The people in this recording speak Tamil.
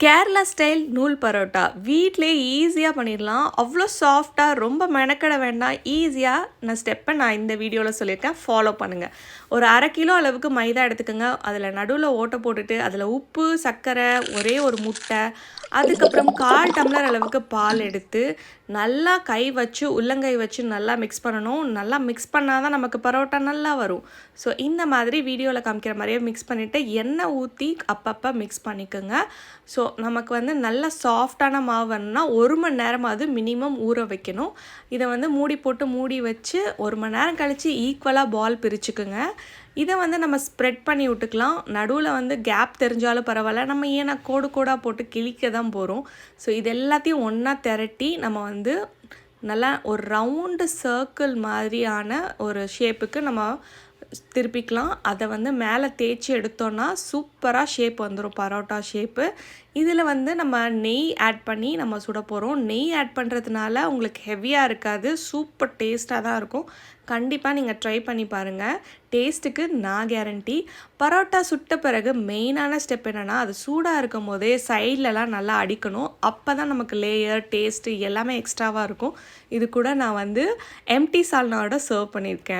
கேரளா ஸ்டைல் நூல் பரோட்டா வீட்டிலே ஈஸியாக பண்ணிடலாம். அவ்வளோ சாஃப்டாக, ரொம்ப மெனக்கெட வேண்டாம். ஈஸியாக நான் இந்த வீடியோவில் சொல்லியிருக்கேன். ஃபாலோ பண்ணுங்கள். ஒரு 1/2 கிலோ அளவுக்கு மைதா எடுத்துக்கோங்க. அதில் நடுவில் ஓட்டை போட்டுட்டு அதில் உப்பு, சர்க்கரை, ஒரே ஒரு முட்டை, அதுக்கப்புறம் 1/4 டம்ளர் அளவுக்கு பால் எடுத்து நல்லா கை வச்சு உள்ளங்கை வச்சு நல்லா மிக்ஸ் பண்ணணும். நல்லா மிக்ஸ் பண்ணால் தான் நமக்கு பரோட்டா நல்லா வரும். ஸோ இந்த மாதிரி வீடியோவில் காமிக்கிற மாதிரியே மிக்ஸ் பண்ணிவிட்டு எண்ணெய் ஊற்றி அப்பப்போ மிக்ஸ் பண்ணிக்கோங்க. ஸோ நமக்கு வந்து நல்ல சாஃப்டான மாவு வேணும்னா 1 மணி நேரமாவது மினிமம் ஊற வைக்கணும். இதை மூடி போட்டு மூடி வச்சு 1 மணி நேரம் கழித்து ஈக்குவலாக பால் பிரிச்சுக்குங்க. இதை நம்ம ஸ்ப்ரெட் பண்ணி விட்டுக்கலாம். நடுவில் கேப் தெரிஞ்சாலும் பரவாயில்ல. நம்ம ஏன்னா கோடு கோடாக போட்டு கிழிக்க தான் போகிறோம். ஸோ இது எல்லாத்தையும் ஒன்றா திரட்டி நம்ம நல்லா ஒரு ரவுண்டு சர்க்கிள் மாதிரியான ஒரு ஷேப்புக்கு நம்ம திருப்பிக்கலாம். அதை மேலே தேய்ச்சி எடுத்தோன்னா சூப்பராக ஷேப் வந்துடும், பரோட்டா ஷேப்பு. இதில் நம்ம நெய் ஆட் பண்ணி நம்ம சுட போகிறோம். நெய் ஆட் பண்ணுறதுனால உங்களுக்கு ஹெவியாக இருக்காது, சூப்பர் டேஸ்ட்டாக தான் இருக்கும். கண்டிப்பாக நீங்கள் ட்ரை பண்ணி பாருங்கள். டேஸ்ட்டுக்கு நான் கேரண்டி. பரோட்டா சுட்ட பிறகு மெயினான ஸ்டெப் என்னென்னா, அது சூடாக இருக்கும் போதே சைட்லலாம் நல்லா அடிக்கணும். அப்போ தான் நமக்கு லேயர், டேஸ்ட்டு எல்லாமே எக்ஸ்ட்ராவாக இருக்கும். இது கூட நான் எம்டி சால்னாவோட சர்வ் பண்ணியிருக்கேன்.